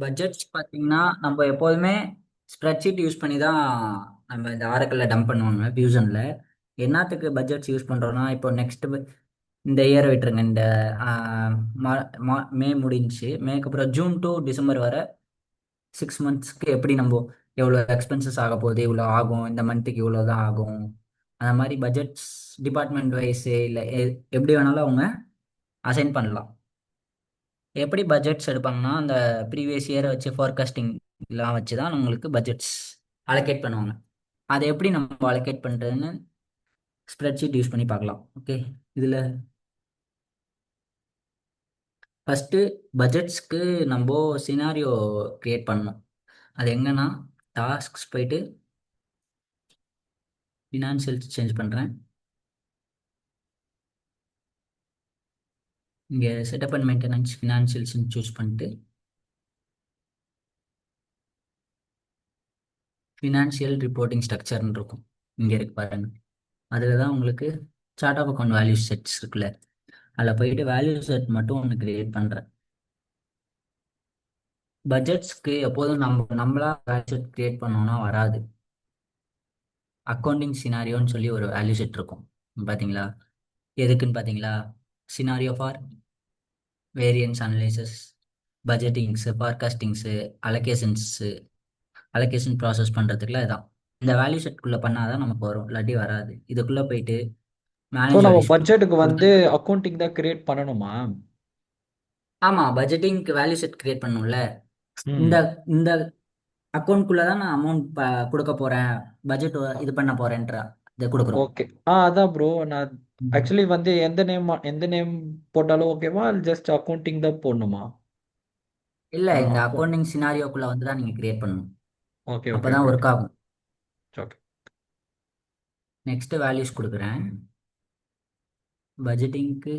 Budgets பார்த்தீங்கன்னா நம்ம எப்போதுமே ஸ்ப்ரெட்ஷீட் யூஸ் பண்ணி தான் நம்ம இந்த ஆரக்கிளில் டம்ப் பண்ணுவாங்க ஃபியூஷனில். என்னத்துக்கு பட்ஜெட்ஸ் யூஸ் பண்ணுறோன்னா இப்போ நெக்ஸ்ட் இந்த இயர் விட்டுருங்க. இந்த மே முடிஞ்சுச்சு. மேக்கு அப்புறம் ஜூன் டு டிசம்பர் வர 6 மந்த்ஸ்க்கு எப்படி நம்ம எவ்வளோ எக்ஸ்பென்சஸ் ஆக போகுது, இவ்வளோ ஆகும், இந்த மந்த்துக்கு இவ்வளோ தான் ஆகும். அந்த மாதிரி பட்ஜெட்ஸ் டிபார்ட்மெண்ட் வைஸ் இல்லை எப்படி வேணாலும் அவங்க அசைன் பண்ணலாம். எப்படி பட்ஜெட்ஸ் எடுப்பாங்கன்னா அந்த ப்ரீவியஸ் இயரை வச்சு ஃபோர்காஸ்டிங் எல்லாம் வச்சு தான் உங்களுக்கு பட்ஜெட்ஸ் அலோகேட் பண்ணுவாங்க. அதை எப்படி நம்ம அலோகேட் பண்ணுறதுன்னு ஸ்ப்ரெட்ஷீட் யூஸ் பண்ணி பார்க்கலாம். ஓகே, இதில் ஃபஸ்ட்டு பட்ஜெட்ஸ்க்கு நம்ம சினாரியோ க்ரியேட் பண்ணணும். அது எங்கன்னா டாஸ்க்ஸ் போயிட்டு ஃபினான்ஷியல்ஸ் சேஞ்ச் பண்ணுறேன். இங்கே செட்டப் அண்ட் மெயின்டெனன்ஸ் ஃபினான்ஷியல்ஸ்னு சூஸ் பண்ணிட்டு ஃபினான்ஷியல் ரிப்போர்ட்டிங் ஸ்ட்ரக்சர்னு இருக்கும். இங்கே இருக்கு பாருங்க. அதில் தான் உங்களுக்கு chart of account value sets இருக்குல்ல, அதில் போயிட்டு வேல்யூ செட் மட்டும் ஒன்று கிரியேட் பண்ணுறேன். பட்ஜெட்ஸ்க்கு எப்போதும் நம்மளா வேல்யூ செட் கிரியேட் பண்ணோம்னா வராது. அக்கௌண்டிங் சினாரியோன்னு சொல்லி ஒரு வேல்யூ செட் இருக்கும். பார்த்தீங்களா? எதுக்குன்னு பார்த்தீங்களா? Scenario for variance analysis, budgetings, forecastings, allocations, allocation process பண்ணுறதுக்குலாம் இதான். இந்த வேல்யூ செட்குள்ளே பண்ணாதான் நமக்கு வரும், இல்லாட்டி வராது. இதுக்குள்ளே போயிட்டு ஸோ மேனேஜ் நம்ம வேல்யூ செட் பட்ஜெட்டுக்கு வந்து கொடுத்து. அக்கௌண்டிங் தான் கிரியேட் பண்ணணுமா? ஆமாம், பட்ஜெட்டிங்க்கு வேல்யூ செட் கிரியேட் பண்ணணும்ல. இந்த ம். இந்த அக்கௌண்ட்குள்ளே தான் நான் அமௌண்ட் கொடுக்க போகிறேன், பட்ஜெட் இது பண்ண போகிறேன்ற இதை கொடுக்குறோம். ஓகே. அதான் ப்ரோ. நான் ம். ஆக்சுவலி வந்து எந்த நேம் போட்டாலும் ஓகேவா? ஜஸ்ட் அக்கௌண்டிங் தான் போடணுமா? இல்லை, இந்த அக்கௌண்ட். அக்கௌண்டிங் சினாரியோக்குள்ளே வந்து தான் நீங்கள் கிரியேட் பண்ணணும். ஓகே அப்போ ஓகே தான் ஓகே ஓகே. ஒர்க் ஆகும். ஓகே. நெக்ஸ்ட் வேல்யூஸ் கொடுக்குறேன். பட்ஜெட்டிங்க்கு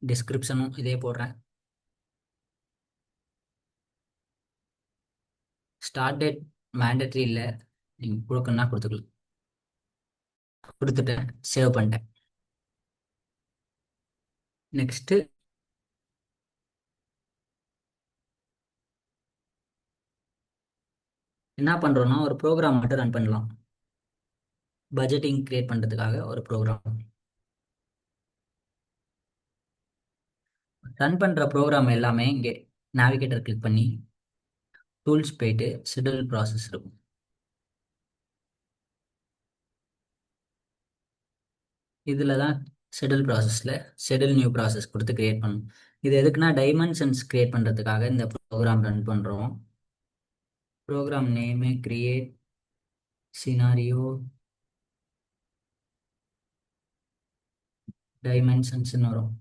டிஸ்கிரிப்ஷனும் இதே போடுறேன். ஸ்டார்ட் டேட் மேண்டட்ரி இல்லை, நீங்கள் கொடுக்கணும்னா கொடுத்துக்கலாம். கொடுத்துட்டேன், சேவ் பண்ணிட்டேன். நெக்ஸ்ட்டு என்ன பண்ணுறோன்னா ஒரு ப்ரோக்ராம் மட்டும் ரன் பண்ணலாம். பட்ஜெட்டிங் கிரியேட் பண்ணுறதுக்காக ஒரு ப்ரோக்ராம் ரன் பண்ணுற ப்ரோக்ராம் எல்லாமே இங்கே நேவிகேட்டர் கிளிக் பண்ணி டூல்ஸ் போயிட்டு ஷெட்யூல் ப்ராசஸ் இருக்கும். இதில் தான் ஷெட்யூல் ப்ராசஸில் ஷெட்யூல் நியூ ப்ராசஸ் கொடுத்து கிரியேட் பண்ணணும். இது எதுக்குன்னா டைமென்ஷன்ஸ் கிரியேட் பண்ணுறதுக்காக இந்த ப்ரோக்ராம் ரன் பண்ணுறோம். ப்ரோக்ராம் நேமு கிரியேட் சினாரியோ டைமென்ஷன்ஸ்னு வரும்.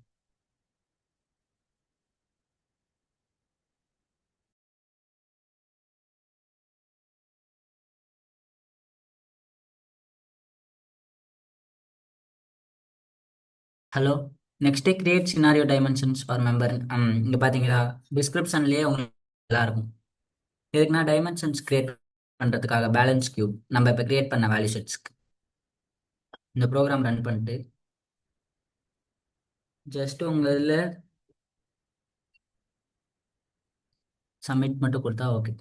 Hello, next create scenario dimensions for member. இங்கே பார்த்தீங்களா? டிஸ்கிரிப்ஷன்லேயே உங்களுக்கு எல்லாம் இருக்கும். இதுக்குன்னா டைமென்ஷன்ஸ் கிரியேட் பண்ணுறதுக்காக பேலன்ஸ் கியூப் நம்ம இப்போ கிரியேட் பண்ண வேல்யூ செட்ஸ்க்கு இந்த ப்ரோக்ராம் ரன் பண்ணிட்டு ஜஸ்ட் உங்கள் இதில் சப்மிட் மட்டும் கொடுத்தா ஓகே.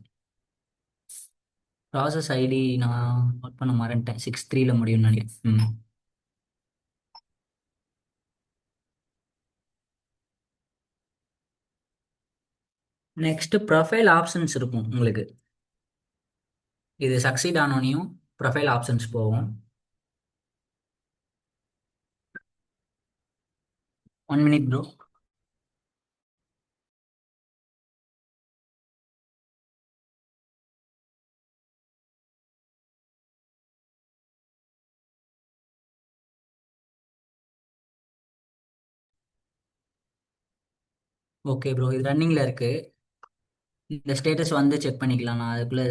ப்ராசஸ் ஐடி நான் நோட் பண்ண மறந்துட்டேன், 63ல் முடியும்னு நினைக்கிறேன். நெக்ஸ்ட் ப்ரொஃபைல் ஆப்ஷன்ஸ் இருக்கும் உங்களுக்கு. இது சக்சீட் ஆனோனையும் ப்ரொஃபைல் ஆப்ஷன்ஸ் போகும். 1 மினிட் ப்ரோ. ஓகே ப்ரோ, இது ரன்னிங்கில் இருக்குது. இந்த ஸ்டேட்டஸ் வந்து செக் பண்ணிக்கலாம். நான் அதுக்குள்ளே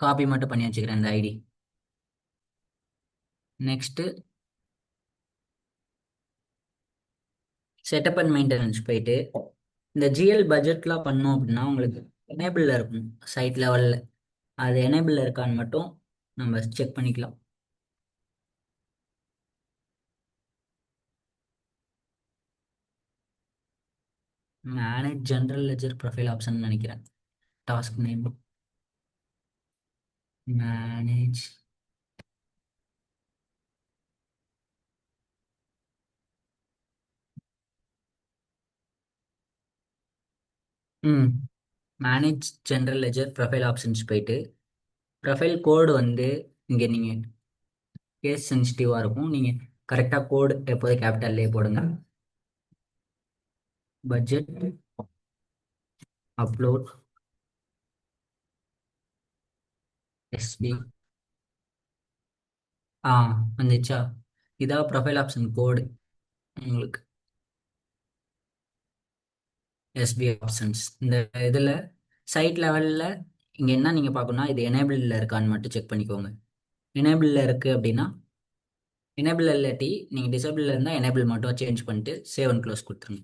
காப்பி மட்டும் பண்ணி வச்சுக்கிறேன் இந்த ID. Next setup and maintenance போயிட்டு இந்த ஜிஎல் பட்ஜெட்லாம் பண்ணோம் அப்படின்னா உங்களுக்கு எனேபிளில் இருக்கும் சைட் லெவலில். அது எனேபிளில் இருக்கான்னு மட்டும் நம்ம செக் பண்ணிக்கலாம். Manage general ledger profile option நினைக்கிறேன். Task name manage. ம் manage general ledger profile options போயிட்டு ப்ரொஃபைல் கோடு வந்து இங்கே நீங்கள் கேஸ் சென்சிட்டிவாக இருக்கும். நீங்கள் கரெக்டாக கோடு எப்போதும் கேபிட்டல்லே போடுங்க. Budget upload SP. ஆ வந்துச்சா? இதான் ப்ரொஃபைல் ஆப்ஷன் கோடு உங்களுக்கு. எஸ்பி ஆப்ஷன்ஸ் இந்த இதில் சைட் லெவலில் இங்கே என்ன நீங்கள் பார்க்கணும்னா இது எனேபிளில் இருக்கான்னு மட்டும் செக் பண்ணிக்கோங்க. எனேபிளில் இருக்குது அப்படின்னா எனேபிள் இல்லாட்டி நீங்கள் டிசேபிளில் இருந்தால் எனேபிள் மட்டும் சேஞ்ச் பண்ணிட்டு சேவ் அண்ட் க்ளோஸ் கொடுத்துருங்க.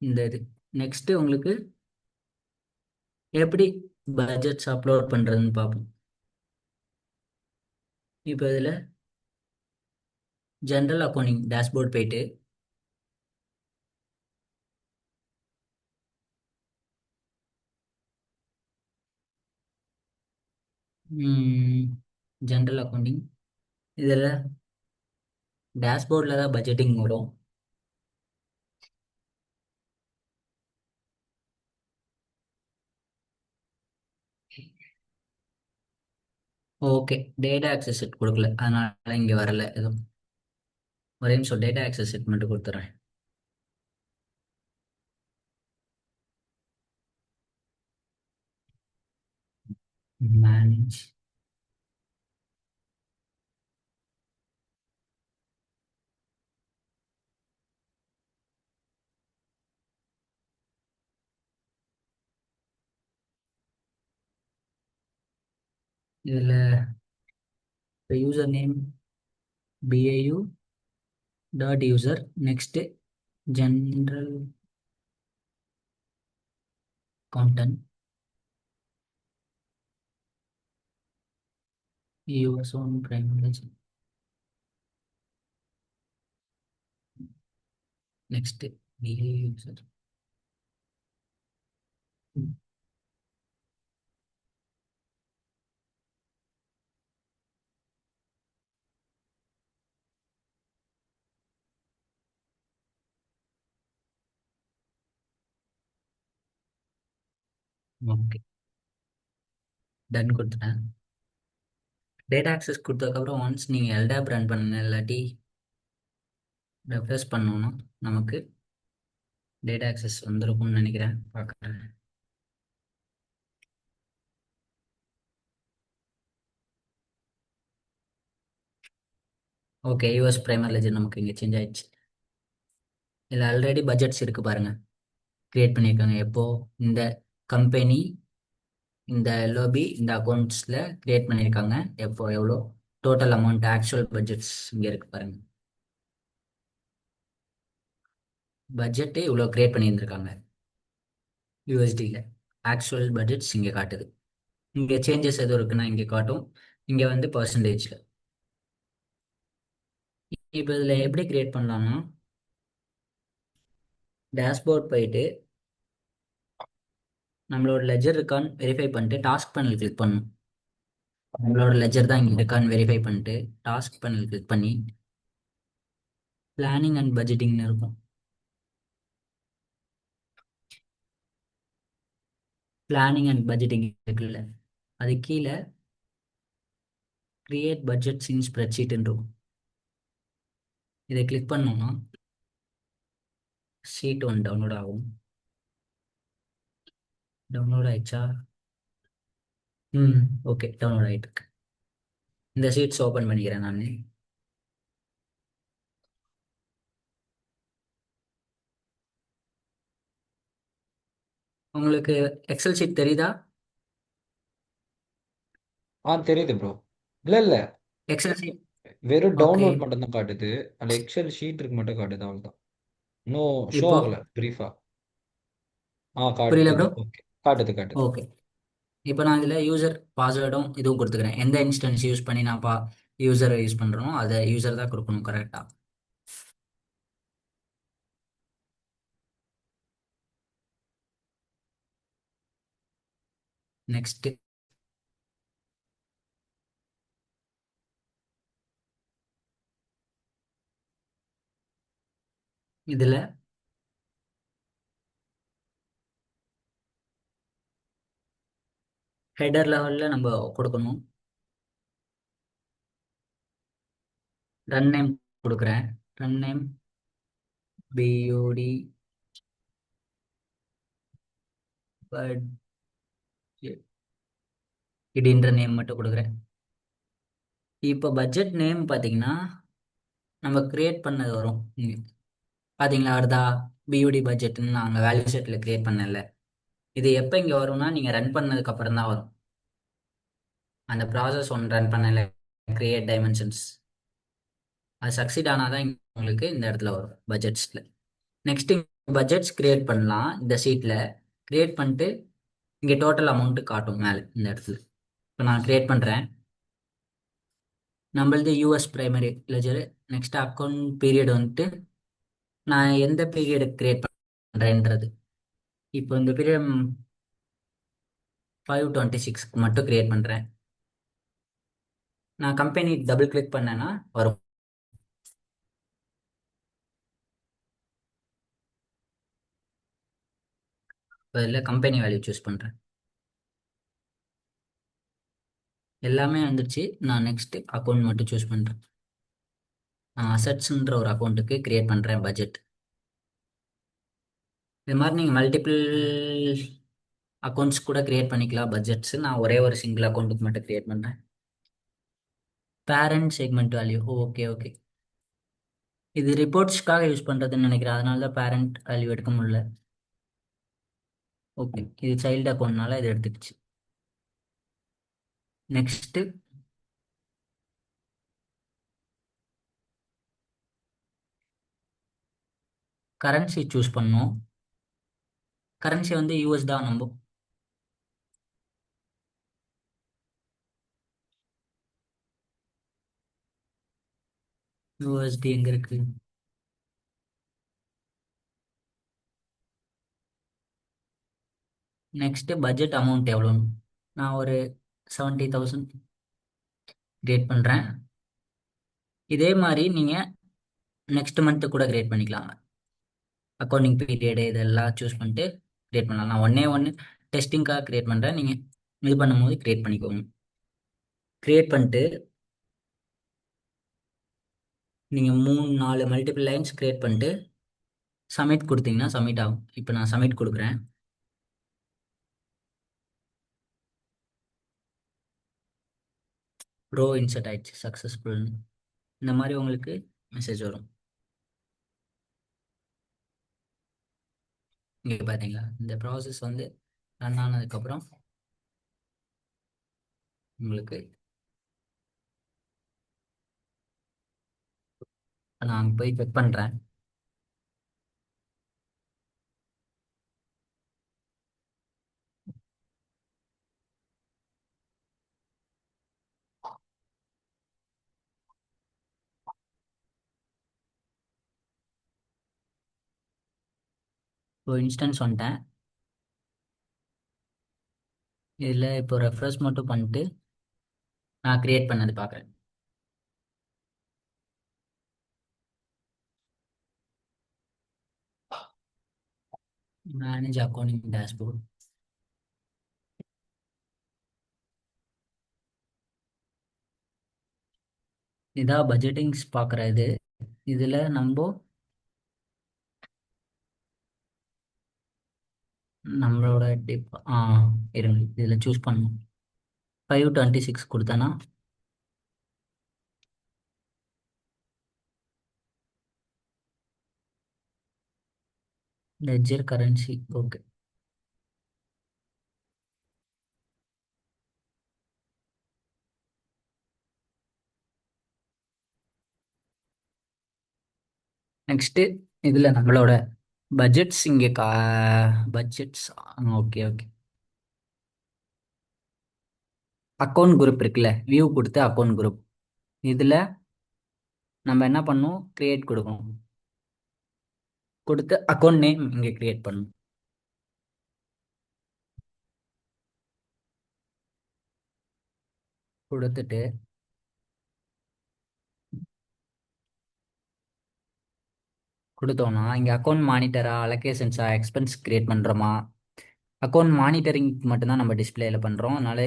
இந்த இது நெக்ஸ்ட்டு உங்களுக்கு எப்படி பட்ஜெட்ஸ் அப்லோட் பண்ணுறதுன்னு பார்ப்போம். இப்போ இதில் ஜென்ரல் அக்கௌண்டிங் டேஷ்போர்ட் போயிட்டு ஜென்ரல் அக்கௌண்டிங் இதில் டேஷ்போர்டில் தான் பட்ஜெட்டிங் வரும். ஓகே, டேட்டா ஆக்சஸ் செட் கொடுக்கல, அதனால இங்கே வரல எதுவும். ஒரே நிமிஷம், டேட்டா ஆக்சஸ் செட் மட்டும் கொடுத்துட்றேன். மேனேஜ் இதில் இப்போ user name BAU dot user. Next general content US one primary. Next BAU user. Okay, done கொடுத்துட்டேன். டேட்டா ஆக்சஸ் கொடுத்ததுக்கப்புறம் ஒன்ஸ் நீங்கள் எல்டாப் ரன் பண்ணுங்க, இல்லாட்டி ரெஃப்ரெஷ் பண்ணோன்னா நமக்கு டேட்டா ஆக்சஸ் வந்திருக்கும்னு நினைக்கிறேன். பார்க்குறேன். ஓகே, யூஎஸ் பிரைமரி லெஜர் நமக்கு இங்கே சேஞ்ச் ஆயிடுச்சு. இதில் ஆல்ரெடி பட்ஜெட்ஸ் இருக்குது பாருங்கள், க்ரியேட் பண்ணியிருக்காங்க. எப்போது இந்த கம்பெனி இந்த LOB இந்த அக்கௌண்ட்ஸில் க்ரியேட் பண்ணியிருக்காங்க. எப்போ எவ்வளோ டோட்டல் அமௌண்ட் ஆக்சுவல் பட்ஜெட்ஸ் இங்கே இருக்குது பாருங்கள். பட்ஜெட்டு இவ்வளோ க்ரியேட் பண்ணியிருந்திருக்காங்க USDயில். ஆக்சுவல் பட்ஜெட்ஸ் இங்கே காட்டுது. இங்கே சேஞ்சஸ் எதுவும் இருக்குன்னா இங்கே காட்டும். இங்கே வந்து பர்சன்டேஜில். இப்போ இதில் எப்படி க்ரியேட் பண்ணலாம்னா டேஷ்போர்ட் போயிட்டு நம்மளோட லெஜர் இருக்கான்னு வெரிஃபை பண்ணிட்டு டாஸ்க் பேனல் கிளிக் பண்ணணும். நம்மளோட லெஜர் தான் இங்கே இருக்கான்னு வெரிஃபை பண்ணிட்டு டாஸ்க் பேனல் கிளிக் பண்ணி பிளானிங் அண்ட் பட்ஜெட்டிங்னு இருக்கும். பிளானிங் அண்ட் பட்ஜெட்டிங் இருக்குல்ல, அது கீழே கிரியேட் பட்ஜெட்ஸ் இன் ஸ்ப்ரெட்ஷீட்னு இருக்கும். இதை கிளிக் பண்ணோம்னா ஷீட் ஒன் டவுன்லோட் ஆகும். டவுன்லோட் ஆயிடுச்சா? ஓகே, டவுன்லோட் ஆகிட்டு இருக்கு. இந்த ஷீட்ஸ் ஓப்பன் பண்ணிக்கிறேன் நான். உங்களுக்கு எக்ஸல் ஷீட் தெரியுதா? தெரியுது ப்ரோ. இல்லை இல்லை, எக்ஸல் ஷீட். வெறும் ஓகே, டவுன்லோட் மட்டும் தான் காட்டுது. அதில் எக்ஸல் ஷீட்டுக்கு மட்டும் காட்டுது, அவ்வளோதான். இன்னும் ஷோ இப்போ ஆகலை ப்ரீஃபா. புரியல காட்டுது. ப்ரோ. ஓகே, காட்டுது காட்டுது. ஓகே, இப்போ நான் இதில் யூசர் பாஸ்வேர்டும் இதுவும் கொடுத்துக்கிறேன். எந்த இன்ஸ்டன்ஸ் யூஸ் பண்ணி நான் யூசரை யூஸ் பண்ணுறனோ அதை யூசர் தான் கொடுக்கணும் கரெக்டாக. நெக்ஸ்ட் இதில் ஹெடர் லெவலில் நம்ம கொடுக்கணும். ரன் நேம் கொடுக்குறேன். ரன் நேம் பியூடி இப்படின்ற நேம் மட்டும் கொடுக்குறேன். இப்போ பட்ஜெட் நேம் பார்த்தீங்கன்னா நம்ம கிரியேட் பண்ணது வரும். பார்த்தீங்களா வருதா? பியூடி பட்ஜெட்னு நான் அங்கே வேல்யூ செட்டில் கிரியேட் பண்ணல. இது எப்போ இங்கே வரும்னா நீங்கள் ரன் பண்ணதுக்கு அப்புறம் தான் வரும். அந்த ப்ராசஸ் ஒன்று ரன் பண்ணல, கிரியேட் டைமென்ஷன்ஸ், அது சக்சீட் ஆனால் தான் உங்களுக்கு இந்த இடத்துல வரும் பட்ஜெட்ஸில். நெக்ஸ்ட் பட்ஜெட்ஸ் கிரியேட் பண்ணலாம். இந்த சீட்டில் கிரியேட் பண்ணிட்டு இங்கே டோட்டல் அமௌண்ட்டு காட்டும் மேலே இந்த இடத்துல. இப்போ நான் கிரியேட் பண்ணுறேன். நம்மளது US primary ledger. Next account period வந்துட்டு நான் எந்த பீரியட் கிரியேட் பண்ணுறேன்றது. இப்போ இந்த பீரியட் 5/26 மட்டும் கிரியேட் பண்ணுறேன். நான் கம்பெனி டபுள் கிளிக் பண்ணேன்னா வரும். இதில் கம்பெனி வேல்யூ சூஸ் பண்ணுறேன். எல்லாமே வந்துடுச்சு. நான் நெக்ஸ்ட் அக்கௌண்ட் மட்டும் சூஸ் பண்ணுறேன். நான் அசட்ஸ்ன்ற ஒரு அக்கௌண்ட்டுக்கு கிரியேட் பண்ணுறேன் பட்ஜெட். இது மாதிரி நீங்கள் மல்டிபிள் அக்கௌண்ட்ஸ் கூட கிரியேட் பண்ணிக்கலாம் பட்ஜெட்ஸ். நான் ஒரே ஒரு சிங்கிள் அக்கௌண்ட்டுக்கு மட்டும் கிரியேட் பண்ணுறேன். Parent segment value, okay okay. இது ரிப்போர்ட்ஸ்க்காக யூஸ் பண்ணுறதுன்னு நினைக்கிறேன், அதனால தான் பேரண்ட் வேல்யூ எடுக்க முடியல. ஓகே, இது சைல்டு அக்கௌண்ட்னால இது எடுத்துக்கிச்சு. நெக்ஸ்ட்டு கரன்சி சூஸ் பண்ணோம். கரன்சி வந்து யூஎஸ் தான் நம்ம. யூஎஸ்டி எங்கே இருக்கு? நெக்ஸ்ட்டு பட்ஜெட் அமௌண்ட் எவ்வளோன்னு நான் ஒரு 70,000 கிரியேட் பண்ணுறேன். இதே மாதிரி நீங்கள் நெக்ஸ்ட் மந்த்து கூட கிரியேட் பண்ணிக்கலாம். அக்கௌண்டிங் பீரியடு இதெல்லாம் சூஸ் பண்ணிட்டு கிரியேட் பண்ணலாம். நான் ஒன்று டெஸ்டிங்காக கிரியேட் பண்ணுறேன். நீங்கள் இது பண்ணும்போது கிரியேட் பண்ணிக்கோங்க. கிரியேட் பண்ணிட்டு நீங்கள் 3-4 மல்டிபிள் லைன்ஸ் கிரியேட் பண்ணிட்டு சப்மிட் கொடுத்தீங்கன்னா சப்மிட் ஆகும். இப்போ நான் சப்மிட் கொடுக்குறேன். ப்ரோ இன்சர்ட் ஆயிடுச்சு சக்ஸஸ்ஃபுல்னு இந்த மாதிரி உங்களுக்கு மெசேஜ் வரும். இங்கே பார்த்தீங்களா, இந்த ப்ராசஸ் வந்து ரன் ஆனதுக்கப்புறம் உங்களுக்கு நான் போய் செக் பண்ணுறேன். இப்போ இன்ஸ்டன்ஸ் வந்துட்டேன். இதில் இப்போ ரெஃப்ரெஷ் மட்டும் பண்ணிட்டு நான் கிரியேட் பண்ணது பார்க்குறேன். Manage accounting dashboard. இதான் பட்ஜெட்டிங்ஸ் பார்க்குற இது. இதில் நம்ம நம்மளோட டிப் இருங்க, இதில் சூஸ் பண்ணணும். 5/26 கொடுத்தேன்னா லெட்ஜர் கரன்சி, ஓகே. நெக்ஸ்ட்டு இதில் நம்மளோட பட்ஜெட்ஸ் இங்கே budgets, okay okay. Account group இருக்குல்ல, வியூ கொடுத்து அக்கௌண்ட் குரூப், இதில் நம்ம என்ன பண்ணணும், கிரியேட் கொடுக்கணும். கொடுத்து அக்கௌண்ட் நேம் இங்கே கிரியேட் பண்ணணும். கொடுத்துட்டு கொடுத்தோம்னா இங்கே அக்கௌண்ட் மானிட்டரா, அலோகேஷன்ஸா, எக்ஸ்பென்ஸ் கிரியேட் பண்ணுறோமா? அக்கௌண்ட் மானிட்டரிங் மட்டும்தான் நம்ம டிஸ்பிளேல பண்ணுறோம். அதனால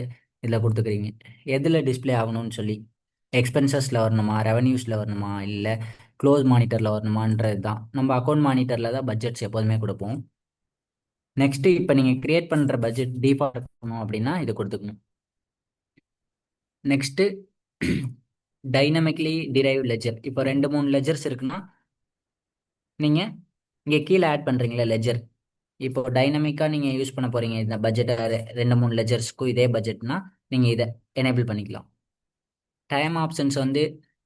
இதில் கொடுத்துக்கிறீங்க எதில் டிஸ்பிளே ஆகணும்னு சொல்லி. எக்ஸ்பென்சஸில் வரணுமா, ரெவன்யூஸில் வரணுமா, இல்லை க்ளோஸ் மானிட்டரில் வரணுமான்றது தான். நம்ம அக்கௌண்ட் மானிட்டரில் தான் பட்ஜெட்ஸ் எப்போதுமே கொடுப்போம். நெக்ஸ்ட்டு இப்போ நீங்கள் கிரியேட் பண்ணுற பட்ஜெட் டிஃபால்ட் பண்ணணும் அப்படின்னா இது கொடுத்துக்கணும். Next dynamically drive ledger. இப்போ 2 3 லெஜர்ஸ் இருக்குன்னா நீங்கள் இங்கே கீழே ஆட் பண்ணுறீங்களா லெஜர். இப்போ டைனமிக்காக நீங்கள் யூஸ் பண்ண போகிறீங்க இந்த பட்ஜெட்டை, 2 3 லெஜர்ஸ்க்கும் இதே பட்ஜெட்னா நீங்கள் இதை எனேபிள் பண்ணிக்கலாம். டைம் ஆப்ஷன்ஸ் வந்து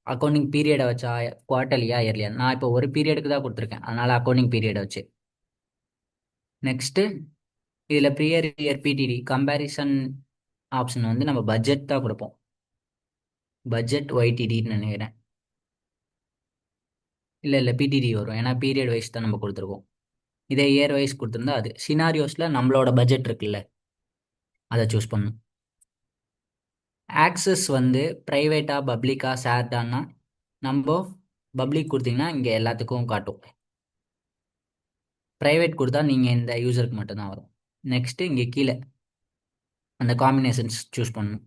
அக்கௌண்டிங் பீரியடை வச்சா, குவார்ட்டர்லியா, இயர்லியா. நான் இப்போ ஒரு பீரியடுக்கு தான் கொடுத்துருக்கேன், அதனால் அக்கௌண்டிங் பீரியடை வச்சு. நெக்ஸ்ட்டு இதில் prior year PTT comparison option வந்து நம்ம பட்ஜெட் தான் கொடுப்போம். பட்ஜெட் ஒய்டிடின்னு நினைக்கிறேன். இல்லை பிடிடி வரும், ஏன்னா பீரியட் வைஸ் தான் நம்ம கொடுத்துருக்கோம். இதே இயர் வைஸ் கொடுத்துருந்தா அது சினாரியோஸில் நம்மளோட பட்ஜெட் இருக்குல்ல, அதை சூஸ் பண்ணணும். ஆக்சஸ் வந்து ப்ரைவேட்டா பப்ளிக்கா ஷேர்டான்னா நம்ம பப்ளிக் கொடுத்தீங்கன்னா இங்கே எல்லாத்துக்கும் காட்டும். ப்ரைவேட் கொடுத்தா நீங்கள் இந்த யூசருக்கு மட்டும்தான் வரும். நெக்ஸ்ட்டு இங்கே கீழே அந்த காம்பினேஷன்ஸ் சூஸ் பண்ணணும்.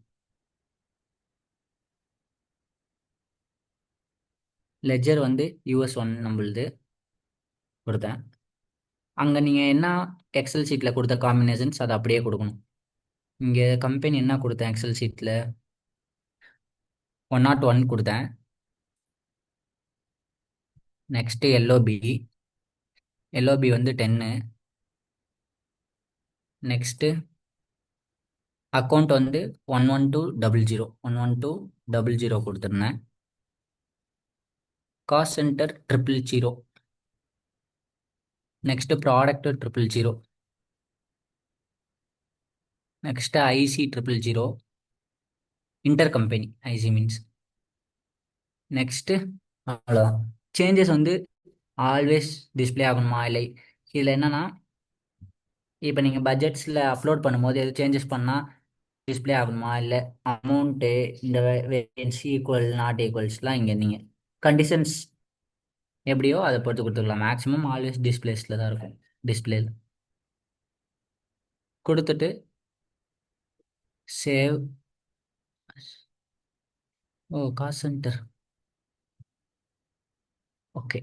லெஜர் வந்து US1 நம்மளுது கொடுத்தேன். அங்கே நீங்கள் என்ன எக்ஸல் ஷீட்டில் கொடுத்த காம்பினேஷன்ஸ் அதை அப்படியே கொடுக்கணும். இங்கே கம்பெனி என்ன கொடுத்தேன் எக்ஸல் ஷீட்டில் 101 கொடுத்தேன். நெக்ஸ்ட்டு எல்ஓபி வந்து 10. நெக்ஸ்ட்டு அக்கௌண்ட் வந்து 11200 கொடுத்துருந்தேன். Cost center 000. Next product 000. Next IC 000. Inter company IC means. Next அவ்வளோதான். சேஞ்சஸ் வந்து ஆல்வேஸ் டிஸ்பிளே ஆகணுமா, இல்லை இதில் என்னென்னா இப்போ நீங்கள் பட்ஜெட்ஸில் அப்லோட் பண்ணும்போது எது சேஞ்சஸ் பண்ணால் டிஸ்பிளே ஆகணுமா, இல்லை அமௌண்ட்டு இந்த வேரியன்ஸ் ஈக்குவல் நாட் ஈக்குவல்ஸ்லாம் இங்கே நீங்கள் கண்டிஷன்ஸ் எப்படியோ அதை பொறுத்து கொடுத்துக்கலாம். மேக்ஸிமம் ஆல்வேஸ் டிஸ்பிளேஸில் தான் இருக்கும். டிஸ்பிளேல கொடுத்துட்டு சேவ். ஓ, காஸ்ட் சென்டர். ஓகே.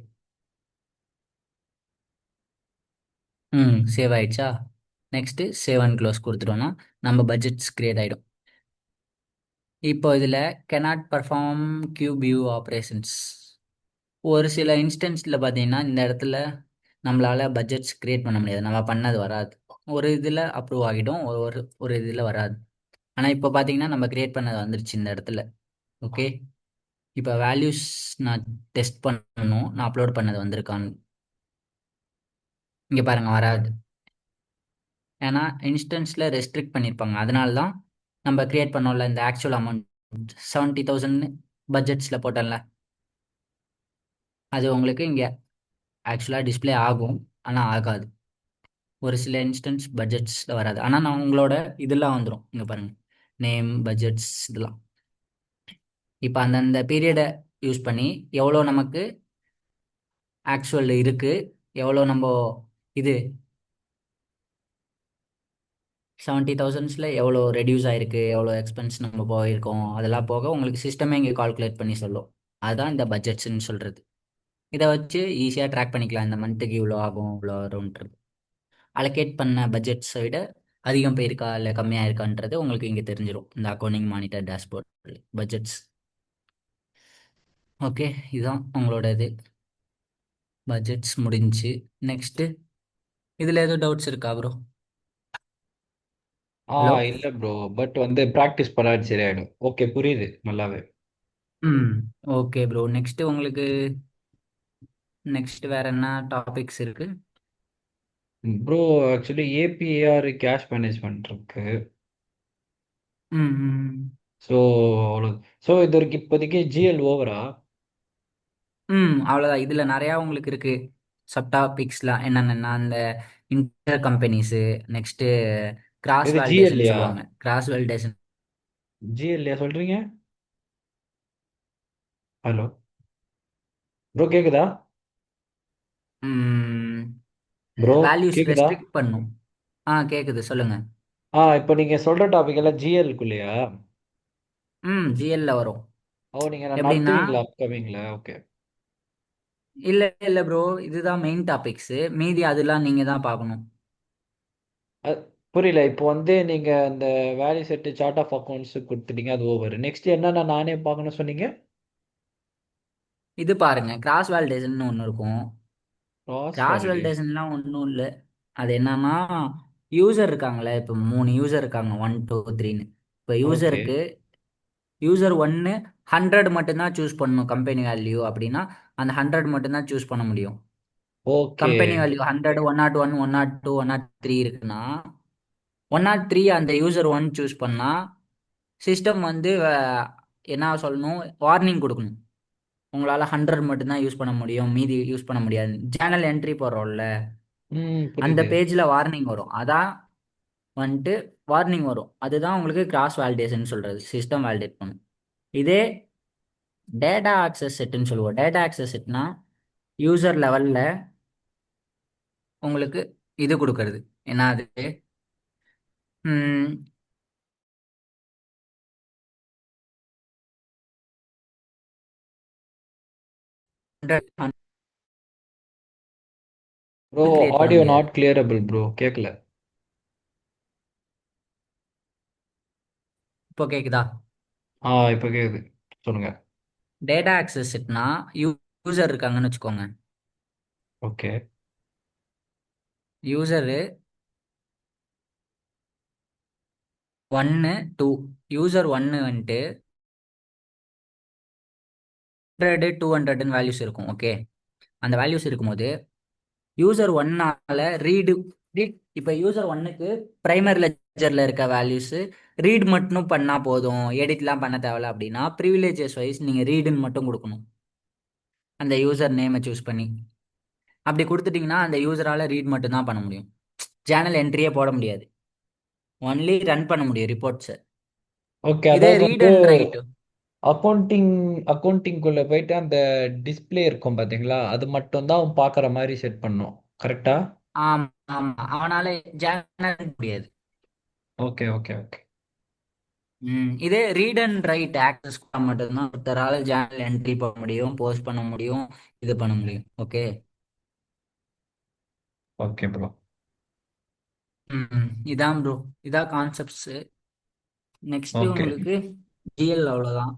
சேவ் ஆயிடுச்சா? நெக்ஸ்ட்டு சேவ் அண்ட் க்ளோஸ் கொடுத்துட்டோன்னா நம்ம பட்ஜெட்ஸ் கிரியேட் ஆகிடும். இப்போ இதில் cannot perform cube view operations. ஒரு சில இன்ஸ்டன்ஸில் பார்த்தீங்கன்னா இந்த இடத்துல நம்மளால் பட்ஜெட்ஸ் கிரியேட் பண்ண முடியாது, நம்ம பண்ணது வராது. ஒரு இதில் அப்ரூவ் ஆகிடும், ஒரு ஒரு இதில் வராது. ஆனால் இப்போ பார்த்தீங்கன்னா நம்ம கிரியேட் பண்ணது வந்துருச்சு இந்த இடத்துல. ஓகே. இப்போ வேல்யூஸ் நான் டெஸ்ட் பண்ணணும், நான் அப்லோட் பண்ணது வந்திருக்கான்னு. இங்கே பாருங்கள் வராது, ஏன்னா இன்ஸ்டன்ஸில் ரெஸ்ட்ரிக்ட் பண்ணியிருப்பாங்க. அதனால தான் நம்ம கிரியேட் பண்ணோம்ல இந்த ஆக்சுவல் அமௌண்ட் 70,000 பட்ஜெட்ஸில் போட்டோம்ல, அது உங்களுக்கு இங்கே ஆக்சுவலாக டிஸ்பிளே ஆகும், ஆனால் ஆகாது. ஒரு சில இன்ஸ்டன்ஸ் பட்ஜெட்ஸில் வராது, ஆனால் நான் உங்களோட இதெல்லாம் வந்துடும். இங்கே பாருங்கள் நேம், பட்ஜெட்ஸ் இதெல்லாம். இப்போ அந்தந்த பீரியடை யூஸ் பண்ணி எவ்வளோ நமக்கு ஆக்சுவல் இருக்குது, எவ்வளோ நம்ம இது 70,000ஸில் எவ்வளோ ரெடியூஸ் ஆகிருக்கு, எவ்வளோ எக்ஸ்பென்ஸ் நம்ம போயிருக்கோம், அதெல்லாம் போக உங்களுக்கு சிஸ்டமே இங்கே கால்குலேட் பண்ணி சொல்லும். அதுதான் இந்த பட்ஜெட்ஸ்ன்னு சொல்கிறது. இதை வச்சு ஈஸியாக ட்ராக் பண்ணிக்கலாம், இந்த மந்த்துக்கு இவ்வளோ ஆகும் இவ்வளோ வரும்ன்றது. அலோகேட் பண்ண பட்ஜெட்ஸை விட அதிகம் போயிருக்கா இல்லை கம்மியாக இருக்கான்றது உங்களுக்கு இங்கே தெரிஞ்சிடும் இந்த accounting monitor dashboard budgets. Okay, இதுதான் உங்களோட இது பட்ஜெட்ஸ் முடிஞ்சு. நெக்ஸ்ட்டு இதில் எதுவும் டவுட்ஸ் இருக்கா ப்ரோ? ஹலோ. இல்ல ப்ரோ. பட் வந்து பிராக்டிஸ் பண்ணா சரியாயிடும். ஓகே, புரியுது நல்லாவே. ம் ஓகே ப்ரோ. நெக்ஸ்ட்டு உங்களுக்கு நெக்ஸ்ட் வேற என்ன டாபிக்ஸ் இருக்கு? Bro actually APR cash management இருக்கு. ம் ம் ஸோ அவ்வளோ. ஸோ இது வரைக்கும் இப்போதைக்கு ஜிஎல் ஓவரா? அவ்வளோதான். இதில் நிறையா உங்களுக்கு இருக்கு சப் டாபிக்ஸ்லாம். என்னென்னா அந்த இன்டர் கம்பெனிஸு, நெக்ஸ்ட்டு கிராஸ் இது வேலிடேஷன் ஜிஎல்லையா? சொல்லுவாங்க. கிராஸ் வேலிடேஷன் ஜிஎல்லையா சொல்றீங்க? ஹலோ ப்ரோ, கேக்குதா? ப்ரோ, வேல்யூஸ் கேக்குதா? ரெஸ்ட்ரிக்ட் பண்ணும். கேக்குது சொல்லுங்க. இப்போ நீங்க சொல்ற டாபிக் எல்லாம் ஜிஎல்குள்ளேயா? ஜிஎல்ல வரும். ஓ, நீங்க நான் எப்படின்னா, நடத்துவீங்களா அப்கமிங்ல? ஓகே. இல்ல இல்ல ப்ரோ, இதுதான் மெயின் டாபிக்ஸ். மீதி அதெல்லாம் நீங்க தான் பார்க்கணும். புரியல. இப்போ வந்து நீங்க அந்த value set chart of accounts கொடுத்துட்டீங்க, அது ஓவர். நெக்ஸ்ட் என்னன்னா நானே பார்க்கணும் சொன்னீங்க? இது பாருங்க, கிராஸ் வேலிடேஷன் ஒன்று இருக்கும். Cross cross validation. வேலிடேஷன்லாம் ஒன்றும் இல்லை. அது என்னன்னா, யூசர் இருக்காங்களே, இப்போ 3 யூசர் இருக்காங்க, 1 2 3ன்னு. இப்போ ஓகே. யூசர் ஒன்று 100 மட்டும்தான் சூஸ் பண்ணணும் கம்பெனி வேல்யூ அப்படின்னா, அந்த 100 மட்டும்தான் சூஸ் பண்ண முடியும். ஓகே. கம்பெனி வேல்யூ 100, 101, 102, 103 இருக்குன்னா, 103 அந்த யூசர் ஒன் சூஸ் பண்ணா சிஸ்டம் வந்து என்ன சொல்லணும், வார்னிங் கொடுக்கணும். உங்களால் 100 மட்டும்தான் யூஸ் பண்ண முடியும், மீதி யூஸ் பண்ண முடியாது. சேனல் என்ட்ரி போடுறோம்ல, அந்த புரியுது. பேஜில் வார்னிங் வரும். அதான் வந்துட்டு வார்னிங் வரும். அதுதான் உங்களுக்கு கிராஸ் வேலிடேஷன் சொல்கிறது, சிஸ்டம் வேலிடேட் பண்ணும். இதே டேட்டா ஆக்சஸ் செட்டுன்னு சொல்லுவோம். டேட்டா ஆக்சஸ் செட்னா யூசர் லெவலில் உங்களுக்கு இது கொடுக்கறது. என்னது? ம், ப்ரோ, கிரியேட் பண்ண ஆடியோ முடியாது. நாட் கிளியரபிள் ப்ரோ, கேட்கல. இப்போ கேக்குதா? இப்போ கேக்குது. சொல்லுங்க. டேட்டா ஆக்சஸ் செட்னா யூசர் இருக்காங்கன்னு வச்சுக்கோங்க. ஓகே. யூசரு ஒன்று டூ யூசர் ஒன்று வந்துட்டு 100 200ன்னு வேல்யூஸ் இருக்கும். ஓகே, அந்த வேல்யூஸ் இருக்கும்போது யூசர் ஒன்னால ரீட் இப்போ யூசர் ஒன்னுக்கு பிரைமரி லெஜரில் இருக்க வேல்யூஸ் ரீட் மட்டும் பண்ணா போதும், எடிட்லாம் பண்ண தேவையில்ல அப்படின்னா, ப்ரிவிலேஜஸ் வைஸ் நீங்கள் ரீடுன்னு மட்டும் கொடுக்கணும். அந்த யூசர் நேமை சூஸ் பண்ணி அப்படி கொடுத்துட்டீங்கன்னா அந்த யூசரால ரீட் மட்டும் தான் பண்ண முடியும். சேனல் என்ட்ரியே போட முடியாது, ஒன்லி ரன் பண்ண முடியும் ரிப்போர்ட்ஸை. ஓகே, இதே அதாவது ரீட் வந்து அண்ட் ரைட். அக்கௌண்டிங் அக்கௌண்டிங்குள்ள போயிட்டு அந்த டிஸ்ப்ளே இருக்கும் பாத்தீங்களா, அது மட்டும் தான் அவன் பார்க்குற மாதிரி செட் பண்ணும். கரெக்டா? ஆமா ஆமா, அவனால சேனல் முடியாது. Okay, okay, okay. இதே ரீட் அண்ட் ரைட் ஆக்சஸ் மட்டும்தான் ஒருத்தரால சேனல் என்ட்ரி பண்ண முடியும், போஸ்ட் பண்ண முடியும், இது பண்ண முடியும். ஓகே. Okay bro. இதான் ப்ரோ, இதான் கான்செப்ட்ஸ். Next okay. உங்களுக்கு ஜிஎல் அவ்வளோதான்.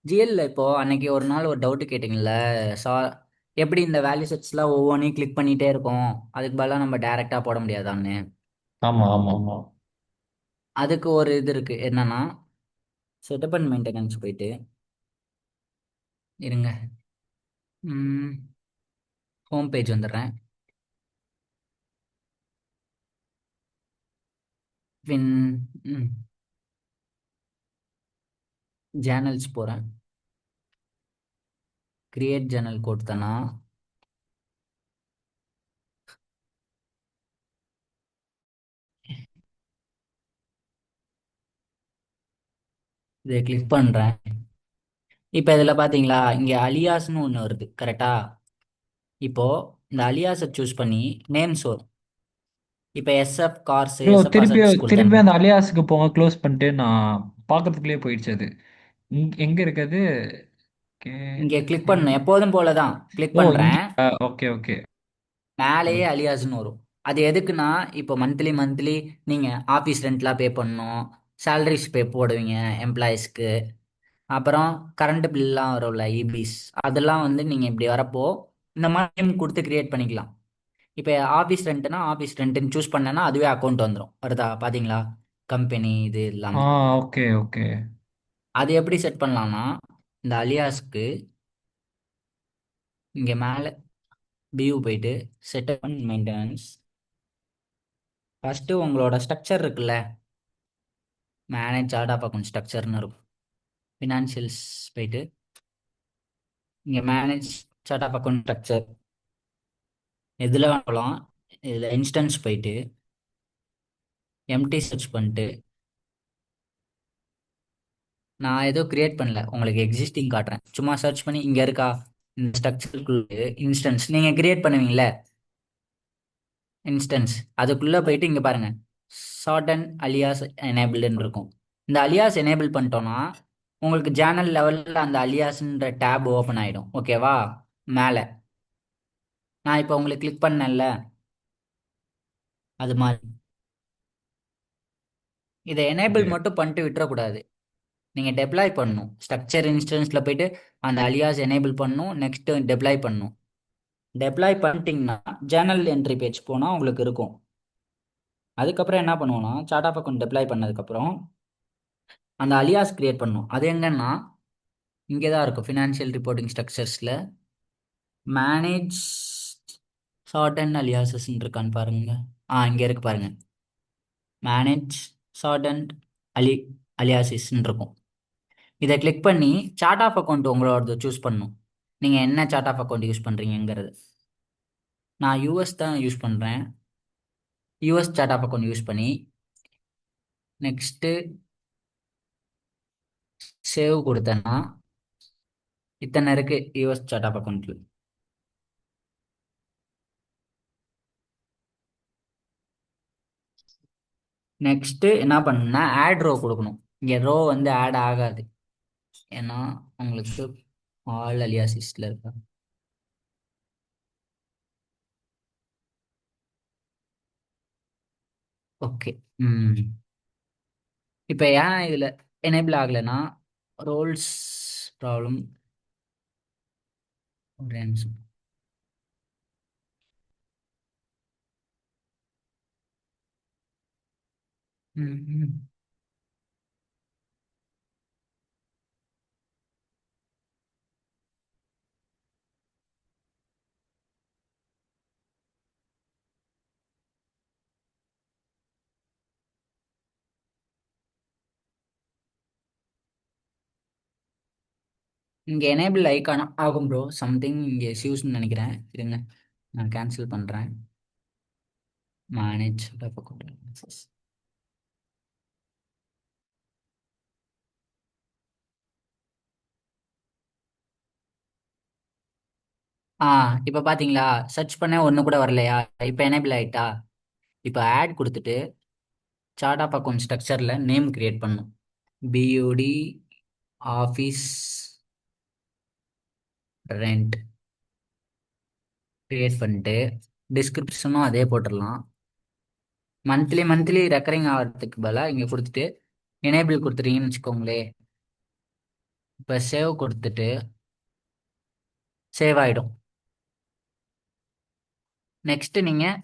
ஜிஎல்ல இப்போ அன்னைக்கு ஒரு நாள் ஒரு டவுட் கேட்டிங்கல்ல, சா எப்படி இந்த வேல்யூ செட்ஸ்லாம் ஒவ்வொன்றையும் கிளிக் பண்ணிட்டே இருக்கோம், அதுக்கு பதிலாக நம்ம டைரெக்டாக போட முடியாதான்னு. ஆமா, ஆமா, ஆமா. அதுக்கு ஒரு இது இருக்கு. என்னன்னா, செட்டப் அண்ட் மெயின்டெனன்ஸ் போயிட்டு இருங்க, ஹோம் பேஜ் வந்துடுறேன். பின் ஜேர்னல்ஸ் போகிறேன். கிரியேட் ஜேர்னல் கோட் தானா? இதை கிளிக் பண்ணுறேன். இப்போ இதில் பார்த்தீங்களா, இங்கே அலியாஸ்னு ஒன்று வருது கரெக்டா? இப்போ இந்த அலியாஸை சூஸ் பண்ணி நேம்ஸ் வரும். இப்போ எஸ்எஃப் கார்ஸ், ப்ரோ, எஸ்எஃப் திருப்பி அசட்ஸ் திருப்பி கொடுத்தேன். அந்த அலியாஸுக்கு போங்க, க்ளோஸ் பண்ணிட்டு நான் பார்க்கறதுக்குள்ளே போயிடுச்சு அது. எங்க இருக்குது? இங்கே கிளிக் பண்ணணும், எப்போதும் போல தான் கிளிக் ஓ, இங்க. பண்ணுறேன். Okay, okay. மேலேயே அலியாஸ்னு வரும். அது எதுக்குன்னா, இப்போ மந்த்லி மந்த்லி நீங்கள் ஆஃபீஸ் ரெண்ட்லாம் பே பண்ணணும், சேலரிஸ் பே போடுவீங்க எம்ப்ளாயீஸ்க்கு, அப்புறம் கரண்ட் பில்லாம் வரும்ல, இபிஸ், அதெல்லாம் வந்து நீங்கள் இப்படி வரப்போ இந்த மாதிரி நேம் கொடுத்து கிரியேட் பண்ணிக்கலாம். இப்போ ஆஃபீஸ் ரெண்ட்னா ஆஃபீஸ் ரெண்ட்டுன்னு சூஸ் பண்ணேன்னா அதுவே அக்கௌண்ட் வந்துடும். வருதா பார்த்தீங்களா? கம்பெனி இது எல்லாமே. Okay, okay. அது எப்படி செட் பண்ணலாம்னா, இந்த அலியாஸ்க்கு இங்கே மேலே வியூ போயிட்டு செட்டப் அண்ட் மெயின்டெனன்ஸ், ஃபஸ்ட்டு உங்களோட ஸ்ட்ரக்சர் இருக்குல்ல, மேனேஜ் சார்ட் ஆஃப் அக்கௌண்ட் ஸ்ட்ரக்சர்னு இருக்கும். ஃபினான்ஷியல்ஸ் போயிட்டு இங்கே manage chart of account structure எதில் வேணாலும், இதில் இன்ஸ்டன்ஸ் போயிட்டு எம்டி சர்ச் பண்ணிட்டு நான் ஏதோ கிரியேட் பண்ணல, உங்களுக்கு எக்ஸிஸ்டிங் காட்டுறேன். சும்மா சர்ச் பண்ணி இங்க இருக்கா இந்த ஸ்ட்ரக்சருக்குள்ள இன்ஸ்டன்ஸ் நீங்க கிரியேட் பண்ணுவீங்கல்ல, இன்ஸ்டன்ஸ் அதுக்குள்ள போயிட்டு இங்க பாருங்க, ஷார்ட் அண்ட் அலியாஸ் எனேபிள்னு இருக்கும். இந்த அலியாஸ் எனேபிள் பண்ணிட்டோம்னா உங்களுக்கு ஜேர்னல் லெவல்ல அந்த அலியாஸ்ன்ற டேப் ஓப்பன் ஆயிடும். ஓகேவா? மேலே நான் இப்போ உங்களுக்கு கிளிக் பண்ணேன்ல, அது மாதிரி இதை எனேபிள் ஓகே. மட்டும் பண்ணிட்டு விட்டுறக்கூடாது. நீங்கள் டெப்ளாய் பண்ணணும். ஸ்ட்ரக்சர் இன்ஸ்டன்ஸில் போயிட்டு அந்த அலியாஸ் எனேபிள் பண்ணணும். நெக்ஸ்ட் டெப்ளாய் பண்ணணும். டெப்ளாய் பண்ணிட்டீங்கன்னா ஜேர்னல் என்ட்ரி பேஜ் போனால் உங்களுக்கு இருக்கும். அதுக்கப்புறம் என்ன பண்ணுவோம்னா, சார்ட் ஆஃப் அக்கௌண்ட் டெப்ளாய் பண்ணதுக்கப்புறம் அந்த அலியாஸ் கிரியேட் பண்ணணும். அது எங்கன்னா இங்கே தான் இருக்கும், ஃபினான்ஷியல் ரிப்போர்ட்டிங் ஸ்ட்ரக்சர்ஸில் மேனேஜ் ஷார்ட் அண்ட் அலியாசஸ்ன்னு இருக்கான்னு பாருங்க. இங்கே இருக்கு பாருங்க, மேனேஜ் ஷார்ட் அண்ட் அலி அலியாசிஸ்ன்னு இருக்கும். இதை கிளிக் பண்ணி சார்ட் ஆஃப் அக்கௌண்ட் உங்களோடது சூஸ் பண்ணணும். நீங்கள் என்ன சார்ட் ஆஃப் அக்கௌண்ட் யூஸ் பண்ணுறீங்கிறது. நான் யூஎஸ் தான் யூஸ் பண்ணுறேன். US chart of account use பண்ணி நெக்ஸ்ட்டு சேவ் கொடுத்தேன்னா இத்தனை இருக்கு யூஎஸ் சார்ட் ஆஃப் அக்கௌண்ட்டில். நெக்ஸ்ட்டு என்ன பண்ணணும்னா ஆட் ரோ கொடுக்கணும். இங்கே ரோ வந்து ஆட் ஆகாது, ஏன்னா உங்களுக்கு ஆல் அலியாசிஸில் இருக்கா. ஓகே. ம் இப்போ ஏன் இதில் எனேபிள் ஆகலைன்னா ரோல்ஸ் ப்ராப்ளம். ஒரே நிமிஷம். ம் ம். இங்கே எனேபிள் ஐக்கான ஆகும் ப்ரோ, சம்திங் இங்கே இஷ்யூஸ்னு நினைக்கிறேன். இருங்க, நான் கேன்சல் பண்ணுறேன். Manage account. ஆ இப்போ பார்த்தீங்களா, சர்ச் பண்ண ஒன்று கூட வரலையா? இப்போ எனேபிள் ஆயிட்டா. இப்போ ஆட் கொடுத்துட்டு சார்ட் ஆஃப் அக்கௌண்ட் ஸ்ட்ரக்சரில் நேம் கிரியேட் பண்ணும். பியூடி ஆஃபீஸ் ரெண்ட் கிரியேட் பண்ணிட்டு டிஸ்கிரிப்ஷனும் அதே போட்டுடலாம். மந்த்லி மந்த்லி ரெக்கரிங் ஆகிறதுக்கு பதிலாக இங்கே கொடுத்துட்டு எனேபிள் கொடுத்துட்டீங்கன்னு வச்சுக்கோங்களே. இப்போ சேவ் கொடுத்துட்டு சேவ் ஆகிடும். நெக்ஸ்ட் நீங்கள்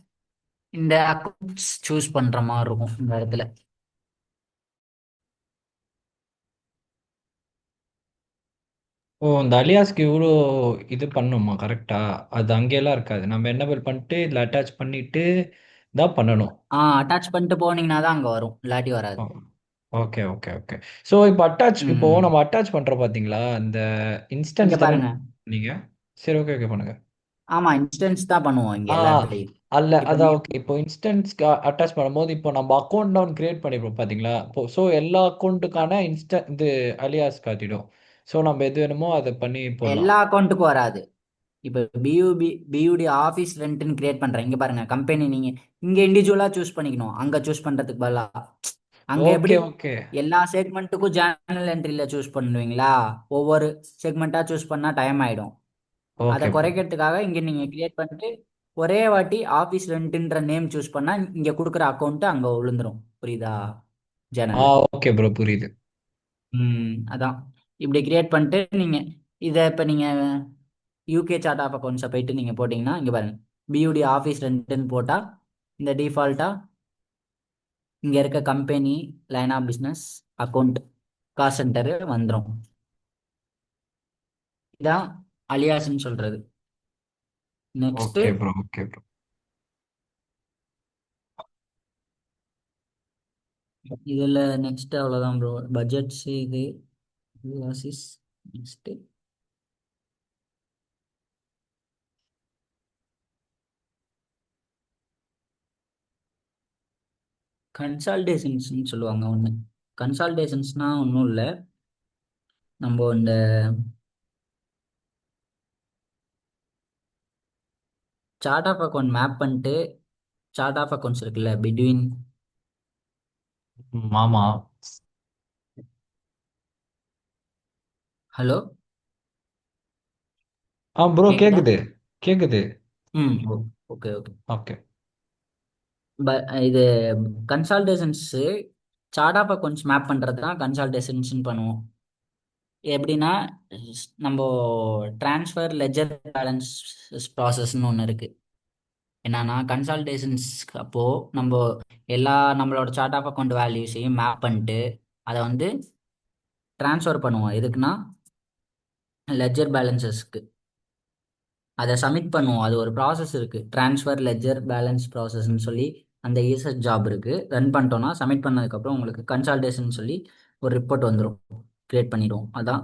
இந்த அக்கௌண்ட்ஸ் சூஸ் பண்ணுற மாதிரி இருக்கும் இந்த இடத்துல. ஓ, இந்த அலியாஸ்க்கு இவ்வளோ இது பண்ணுமா? கரெக்டா? அது அங்கேயெல்லாம் இருக்காது. நம்ம என்னபிள் பண்ணிட்டு இதில் அட்டாச் பண்ணிட்டு தான் பண்ணணும். அட்டாச் பண்ணிட்டு போனீங்கன்னா தான் அங்கே வரும், இல்லாட்டி வராது. Okay, okay, okay. ஸோ இப்போ ம் நம்ம அட்டாச் பண்ணுறோம் பார்த்தீங்களா? அந்த இங்கே இன்ஸ்டன்ஸ் தானே பாருங்க. நீங்க? சரி, ஓகே, ஓகே, பண்ணுங்க. ஆமாம், இன்ஸ்டன்ஸ் தான் பண்ணுவோம் இங்கே ஆ எல்லா இடத்துலையும். அல்ல, இப்போ அதான் ஓகே. இப்போ இன்ஸ்டன்ஸ்க்கு அட்டாச் பண்ணும்போது இப்போ நம்ம அக்கௌண்ட் ஒன்று கிரியேட் பண்ணிருப்போம் பார்த்தீங்களா? இப்போ ஸோ எல்லா அக்கௌண்ட்டுக்கான இது அலியாஸ் காட்டிடும். ஸோ நம்ம எது வேணுமோ அதை பண்ணி போடலாம். எல்லா அக்கௌண்ட்டுக்கும் வராது. இப்போ பியூடி ஆஃபீஸ் ரெண்ட்னு கிரியேட் பண்ணுறேன். இங்கே பாருங்க, கம்பெனி நீங்கள் இங்கே இண்டிவிஜுவலாக சூஸ் பண்ணிக்கணும், அங்கே சூஸ் பண்ணுறதுக்கு பதிலாக. அங்கே எப்படி ஓகே, ஓகே, எல்லா செக்மெண்ட்டுக்கும் ஜேர்னல் என்ட்ரியில் சூஸ் பண்ணுவீங்களா? ஒவ்வொரு செக்மெண்ட்டாக சூஸ் பண்ணால் டைம் ஆகிடும். அதை ஓகே ப்ரோ. குறைக்கிறதுக்காக இங்கே நீங்கள் கிரியேட் பண்ணிட்டு ஒரே வாட்டி ஆஃபீஸ் ரெண்ட்டுன்ற நேம் சூஸ் பண்ணால் இங்கே கொடுக்குற அக்கௌண்ட்டு அங்கே விழுந்துரும். புரியுதா? ஜேர்னலில். ஓகே ப்ரோ, புரியுது. அதான். இப்படி கிரியேட் பண்ணிட்டு நீங்கள் இதை இப்போ நீங்கள் யூகே சார்ட் ஆஃப் அக்கௌண்ட்ஸை போயிட்டு நீங்கள் போட்டிங்கன்னா இங்கே பாருங்க, பியூடி ஆஃபீஸ் ரெண்ட்டுன்னு போட்டால் இந்த டிஃபால்ட்டாக இங்கே இருக்க company line of business account cost center வந்துடும். இதான் அலியாஸ்ன்னு சொல்கிறது. Next okay bro, okay bro. இதில் நெக்ஸ்ட் அவ்வளோதான் ப்ரோ. பட்ஜெட்ஸ் இது அலியாசிஸ். நெக்ஸ்ட்டு கன்சால்டேஷன்ஸ்னு சொல்லுவாங்க ஒன்று. கன்சால்டேஷன்ஸ்னால் ஒன்றும் இல்லை, நம்ம இந்த சார்ட் ஆஃப் அக்கௌண்ட் மேப் பண்ணிட்டு சார்ட் ஆஃப் அக்கௌண்ட்ஸ் இருக்குல்ல பிட்வீன். ஆமா. ஹலோ, ப்ரோ கேக்குதா? கேக்குது. கேக்குது. ம். Okay okay. ஓகே. இது கன்சால்டேஷன்ஸ் சார்ட் ஆஃப் அக்கௌண்ட்ஸ் மேப் பண்ணுறது தான் கன்சால்டேஷன்ஸ் பண்ணுவோம். எப்படின்னா நம்ம ட்ரான்ஸ்ஃபர் லெஜர் பேலன்ஸ் ப்ராசஸ்ன்னு ஒன்று இருக்குது. என்னன்னா கன்சால்டேஷன்ஸ் அப்போ நம்ம எல்லா நம்மளோட சார்ட் ஆஃப் அக்கௌண்ட் வேல்யூஸையும் மேப் பண்ணிட்டு அதை வந்து ட்ரான்ஸ்ஃபர் பண்ணுவோம். எதுக்குன்னா லெஜர் பேலன்சஸ்க்கு அதை சப்மிட் பண்ணுவோம். அது ஒரு ப்ராசஸ் இருக்குது, ட்ரான்ஸ்ஃபர் லெஜர் பேலன்ஸ் ப்ராசஸ்ன்னு சொல்லி. அந்த ஈசட் ஜாப் இருக்குது, ரன் பண்ணிட்டோன்னா சப்மிட் பண்ணதுக்கப்புறம் உங்களுக்கு கன்சால்டேஷன் சொல்லி ஒரு ரிப்போர்ட் வந்துடும், கிரியேட் பண்ணிடுவோம். அதான்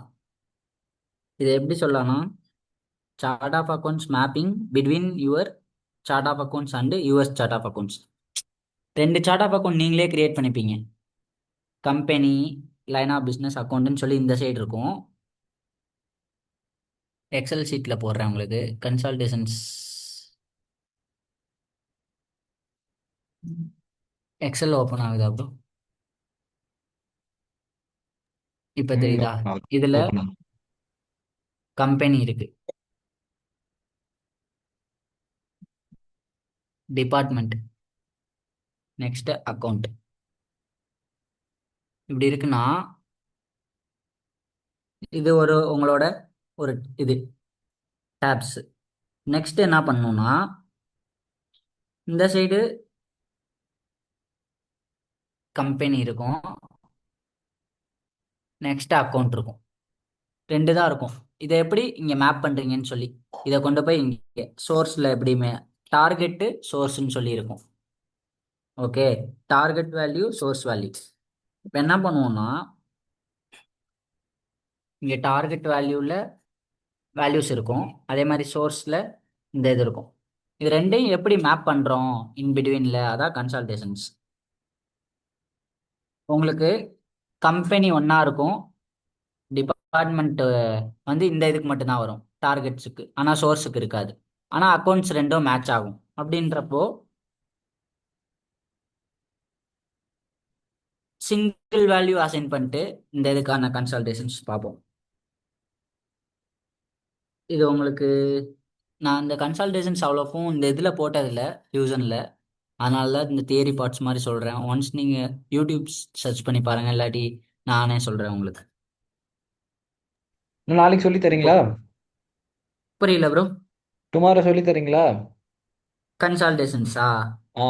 இதை எப்படி சொல்லலாம்னா chart of accounts mapping between your chart of accounts and US chart of அக்கௌண்ட்ஸ். ரெண்டு சார்ட் ஆஃப் அக்கௌண்ட் நீங்களே கிரியேட் பண்ணிப்பீங்க. கம்பெனி, லைன் ஆஃப் பிஸ்னஸ் அக்கௌண்ட்னு சொல்லி இந்த சைடு இருக்கும். எக்ஸல் ஷீட்டில் போடுறேன் உங்களுக்கு கன்சல்டேஷன்ஸ். எக்ஸல் ஓப்பன் ஆகுதா ப்ரோ? இப்போ தெரியுதா? ஓப்பன் ஆகுது. இதில் ஓப்பன் ஆகுது. கம்பெனி இருக்கு, டிபார்ட்மெண்ட், நெக்ஸ்ட் அக்கௌண்ட். இப்படி இருக்குன்னா இது ஒரு உங்களோட ஒரு இது டேப்ஸ். நெக்ஸ்ட் என்ன பண்ணணும்னா இந்த சைடு கம்பெனி இருக்கும், நெக்ஸ்ட் அக்கௌண்ட் இருக்கும். ரெண்டு தான் இருக்கும். இதை எப்படி இங்கே மேப் பண்ணுறீங்கன்னு சொல்லி இதை கொண்டு போய் இங்கே சோர்ஸில் எப்படியுமே டார்கெட்டு சோர்ஸ்ன்னு சொல்லி இருக்கும். Okay, target value source value. இப்போ என்ன பண்ணுவோம்னா இங்கே டார்கெட் வேல்யூவில் வேல்யூஸ் இருக்கும், அதே மாதிரி சோர்ஸில் இந்த இது இருக்கும். இது ரெண்டையும் எப்படி மேப் பண்ணுறோம் இன் பிட்வீனில், அதான் கன்சல்டேஷன்ஸ். உங்களுக்கு கம்பெனி ஒன்றா இருக்கும், டிபார்ட்மெண்ட் வந்து இந்த இதுக்கு மட்டும்தான் வரும் டார்கெட்ஸுக்கு, ஆனால் சோர்ஸுக்கு இருக்காது. ஆனால் அக்கௌண்ட்ஸ் ரெண்டும் மேட்ச் ஆகும். அப்படின்றப்போ சிங்கிள் வேல்யூ அசைன் பண்ணிட்டு இந்த இதுக்கான கன்சல்டேஷன்ஸ் பார்ப்போம். இது உங்களுக்கு நான் இந்த கன்சல்டேஷன்ஸ் அவ்வளோக்கும் இந்த இதில் போட்டதில்ல ஃபியூசனில், அதனால தான் இந்த தியரி பார்ட்ஸ் மாதிரி சொல்கிறேன். ஒன்ஸ் நீங்கள் யூடியூப் சர்ச் பண்ணி பாருங்கள், இல்லாட்டி நானே சொல்கிறேன் உங்களுக்கு. இன்னும் நாளைக்கு சொல்லி இப்போ தரீங்களா? புரியல ப்ரோ. டுமாரோ சொல்லி தரீங்களா? கன்சல்டேஷன்ஸா? ஆ.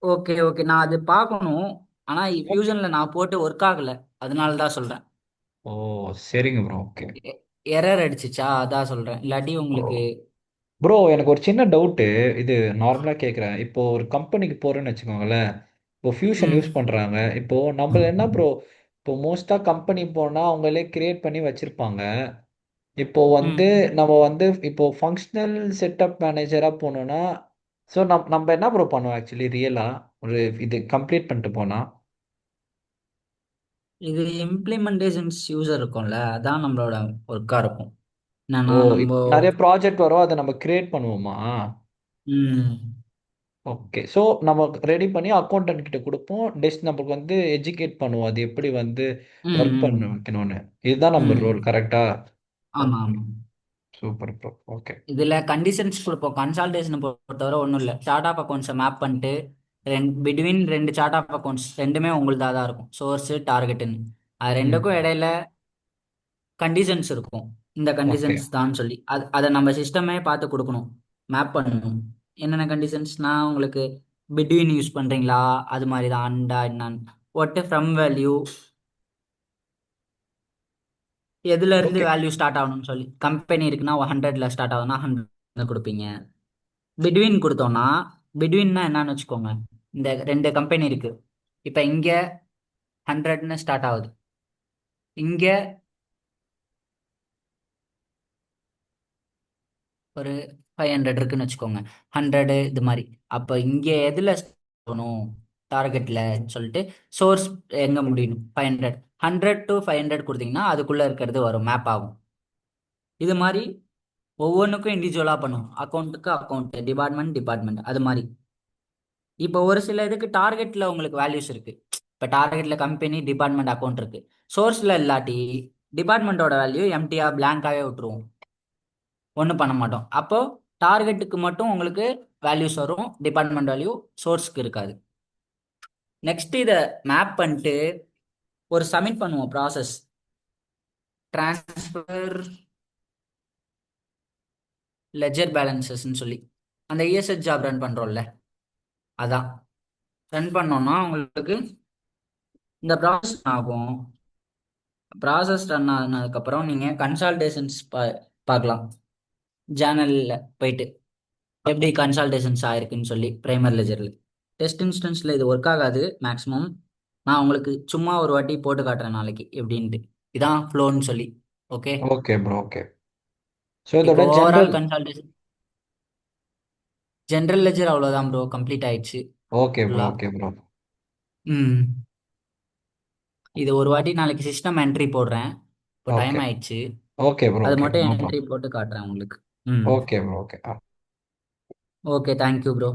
ஓகே ஓகே, நான் அது பார்க்கணும். ஆனால் ஃபியூஷனில் நான் போட்டு ஒர்க் ஆகலை, அதனால தான் சொல்கிறேன். ஓ, சரிங்க ப்ரோ. ஓகே. எரர் அடிச்சிச்சா, அதான் சொல்கிறேன். இல்லாட்டி உங்களுக்கு. ப்ரோ எனக்கு ஒரு சின்ன டவுட்டு. இது நார்மலாக கேட்குறேன். இப்போ ஒரு கம்பெனிக்கு போகிறேன்னு வச்சுக்கோங்களேன். இப்போ ஃபியூஷன் யூஸ் ம் பண்ணுறாங்க. இப்போ நம்ம என்ன ப்ரோ, இப்போ மோஸ்ட்டாக கம்பெனி போனால் அவங்களே கிரியேட் பண்ணி வச்சுருப்பாங்க. இப்போ வந்து ம் நம்ம வந்து இப்போ ஃபங்க்ஷனல் செட்டப் மேனேஜராக போனோம்னா, ஸோ நம்ம என்ன ப்ரோ பண்ணுவோம் ஆக்சுவலி ரியலாக ஒரு இது கம்ப்ளீட் பண்ணிட்டு போனால்? இது இம்ப்ளிமெண்டேஷன்ஸ் யூசர் இருக்கும்ல, அதான் நம்மளோட ஒர்க்காக இருக்கும். ஓ, என்னன்னா நம்ம. இப்போ நிறைய ப்ராஜெக்ட் வரும், அதை நம்ம கிரியேட் பண்ணுவோமா? ம் ஓகே. ஸோ நம்ம ரெடி பண்ணி அக்கௌண்டன்ட் கிட்ட கொடுப்போம். டெஸ்ட் நம்மளுக்கு வந்து எஜுகேட் பண்ணுவோம், அது எப்படி வந்து ம் ஒர்க் பண்ண ம் வைக்கணும்னு. இதுதான் நம்ம ரோல் ம் கரெக்டா? ஆமாம் ஓகே. ஆமாம். Super bro. ஓகே. இதில் கண்டிஷன்ஸ் கொடுப்போம். கன்சால்டேஷனை பொறுத்தவரை ஒன்றும் இல்லை, சார்ட் ஆஃப் அக்கௌண்ட்ஸை மேப் பண்ணிட்டு பிட்வீன் ரெண்டு சார்ட் ஆஃப் அக்கௌண்ட்ஸ் ரெண்டுமே உங்களுதாக தான் இருக்கும், சோர்ஸு டார்கெட்டுன்னு. அது ரெண்டுக்கும் ம். இடையில கண்டிஷன்ஸ் இருக்கும். இந்த ஓகே. கண்டிஷன்ஸ் தான் சொல்லி அதை நம்ம சிஸ்டமே பார்த்து கொடுக்கணும், மேப் பண்ணணும். என்னென்ன கண்டிஷன்ஸ்னா உங்களுக்கு பிட்வீன் யூஸ் பண்ணுறீங்களா, அது மாதிரி தான். அண்டா என்னன்னு ஒட்டு ஃப்ரம் வேல்யூ எதுல இருந்து ஓகே. வேல்யூ ஸ்டார்ட் ஆகணும்னு சொல்லி. கம்பெனி இருக்குன்னா 100ல ஸ்டார்ட் ஆகுதுன்னா 100 கொடுப்பீங்க. பிட்வீன் கொடுத்தோம்னா பிட்வீன்னா என்னன்னு வச்சுக்கோங்க, இந்த ரெண்டு கம்பெனி இருக்கு. இப்போ இங்கே 100ன்னு ஸ்டார்ட் ஆகுது, இங்கே ஒரு 500 இருக்குன்னு வச்சுக்கோங்க, 100 இது மாதிரி. அப்போ இங்கே எதில் போகணும் டார்கெட்டில் சொல்லிட்டு சோர்ஸ் எங்கே முடியணும் 500. 100 to 500 கொடுத்தீங்கன்னா அதுக்குள்ளே இருக்கிறது வரும், மேப் ஆகும். இது மாதிரி ஒவ்வொன்றுக்கும் இண்டிவிஜுவலாக பண்ணுவோம், அக்கௌண்ட்டுக்கு அக்கௌண்ட், டிபார்ட்மெண்ட் டிபார்ட்மெண்ட் அது மாதிரி. இப்போ ஒரு சில இதுக்கு டார்கெட்டில் உங்களுக்கு வேல்யூஸ் இருக்குது. இப்போ டார்கெட்டில் கம்பெனி டிபார்ட்மெண்ட் அக்கௌண்ட் இருக்குது, சோர்ஸில் இல்லாட்டி டிபார்ட்மெண்ட்டோட வேல்யூ எம்டியாக பிளாங்காகவே விட்டுருவோம், ஒன்றும் பண்ண மாட்டோம். அப்போது டார்கெட்டுக்கு மட்டும் உங்களுக்கு வேல்யூஸ் வரும், டிபார்ட்மெண்ட் வேல்யூ சோர்ஸ்க்கு இருக்காது. நெக்ஸ்ட் இதை மேப் பண்ணிட்டு ஒரு சப்மிட் பண்ணுவோம் ப்ராசஸ், ட்ரான்ஸ்ஃபர் லெஜர் பேலன்சஸ்ன்னு சொல்லி. அந்த இஎஸ்எஸ் ஜாப் ரன் பண்ணுறோம்ல, அதான் ரன் பண்ணோம்னா உங்களுக்கு இந்த ப்ராசஸ் ஆகும். ப்ராசஸ் ரன் ஆனதுக்கப்புறம் நீங்கள் கன்சால்டேஷன்ஸ் பார்க்கலாம், ஜேர்னலில் போயிட்டு எப்படி கன்சால்டேஷன்ஸ் ஆயிருக்குன்னு சொல்லி. பிரைமரி லெஜரில் டெஸ்ட் இன்ஸ்டன்ஸில் இது ஒர்க் ஆகாது மேக்ஸிமம். நான் உங்களுக்கு சும்மா ஒரு வாட்டி போட்டு காட்டுறேன் நாளைக்கு எப்படின்ட்டு. இதான் ஃப்ளோன்னு சொல்லி. Okay. Okay bro, okay. So இப்போ இதோட overall general. Consolidation general ledger அவ்வளோதான் ப்ரோ, கம்ப்ளீட் ஆயிடுச்சு ஓகே ப்ரோ, ஃபுல்லாக. Okay bro. ம். இது ஒரு வாட்டி நாளைக்கு சிஸ்டம் என்ட்ரி போடுறேன், இப்போ டைம் ஓகே. ஆயிடுச்சு. ஓகே ப்ரோ, அது ஓகே. மட்டும் நோ என்ட்ரி ப்ராப்ளம். போட்டு காட்டுறேன் உங்களுக்கு. ம். Okay bro, okay. Okay, thank you bro.